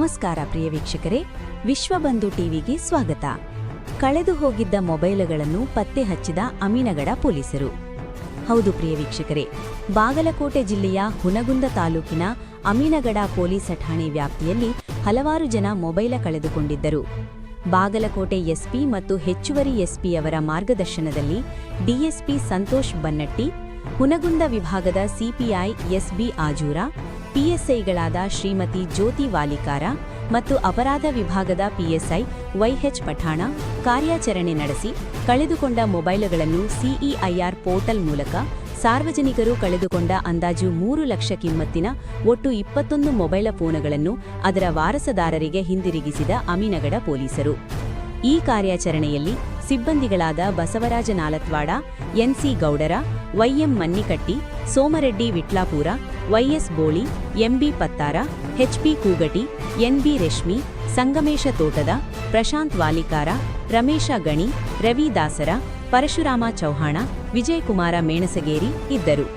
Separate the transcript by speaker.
Speaker 1: ನಮಸ್ಕಾರ ಪ್ರಿಯ ವೀಕ್ಷಕರೇ, ವಿಶ್ವಬಂಧು ಟಿವಿಗೆ ಸ್ವಾಗತ. ಕಳೆದು ಹೋಗಿದ್ದ ಮೊಬೈಲ್ಗಳನ್ನು ಪತ್ತೆ ಹಚ್ಚಿದ ಅಮೀನಗಡ ಪೊಲೀಸರು. ಹೌದು ಪ್ರಿಯ ವೀಕ್ಷಕರೇ, ಬಾಗಲಕೋಟೆ ಜಿಲ್ಲೆಯ ಹುನಗುಂದ ತಾಲೂಕಿನ ಅಮೀನಗಡ ಪೊಲೀಸ್ ಠಾಣೆ ವ್ಯಾಪ್ತಿಯಲ್ಲಿ ಹಲವಾರು ಜನ ಮೊಬೈಲ ಕಳೆದುಕೊಂಡಿದ್ದರು. ಬಾಗಲಕೋಟೆ ಎಸ್ಪಿ ಮತ್ತು ಹೆಚ್ಚುವರಿ ಎಸ್ಪಿಯವರ ಮಾರ್ಗದರ್ಶನದಲ್ಲಿ ಡಿಎಸ್ಪಿ ಸಂತೋಷ್ ಬನ್ನಟ್ಟಿ, ಹುನಗುಂದ ವಿಭಾಗದ ಸಿಪಿಐ ಎಸ್ಬಿ ಆಜೂರ, ಪಿಎಸ್ಐಗಳಾದ ಶ್ರೀಮತಿ ಜ್ಯೋತಿ ವಾಲಿಕಾರ ಮತ್ತು ಅಪರಾಧ ವಿಭಾಗದ ಪಿಎಸ್ಐ ವೈಎಚ್ ಪಠಾಣ ಕಾರ್ಯಾಚರಣೆ ನಡೆಸಿ ಕಳೆದುಕೊಂಡ ಮೊಬೈಲ್ಗಳನ್ನು ಸಿಇಐಆರ್ ಪೋರ್ಟಲ್ ಮೂಲಕ ಸಾರ್ವಜನಿಕರು ಕಳೆದುಕೊಂಡ ಅಂದಾಜು 3 ಲಕ್ಷ ಕಿಮ್ಮತ್ತಿನ ಒಟ್ಟು 21 ಮೊಬೈಲ ಫೋನುಗಳನ್ನು ಅದರ ವಾರಸುದಾರರಿಗೆ ಹಿಂದಿರುಗಿಸಿದ ಅಮೀನಗಡ ಪೊಲೀಸರು. ಈ ಕಾರ್ಯಾಚರಣೆಯಲ್ಲಿ ಸಿಬ್ಬಂದಿಗಳಾದ Basavaraj Nalatwad, NC Gowdar, YM Mannikatti, Somareddy Vitlapur, YS Boli, MB Pattar, HP Kugati, NB Reshmi, Sangamesh ತೋಟದ, ಪ್ರಶಾಂತ್ ವಾಲಿಕಾರ, ರಮೇಶ ಗಣಿ, ರವಿ ದಾಸರ, ಪರಶುರಾಮ ಚೌಹಾಣ, ವಿಜಯಕುಮಾರ ಮೇಣಸಗೇರಿ ಇದ್ದರು.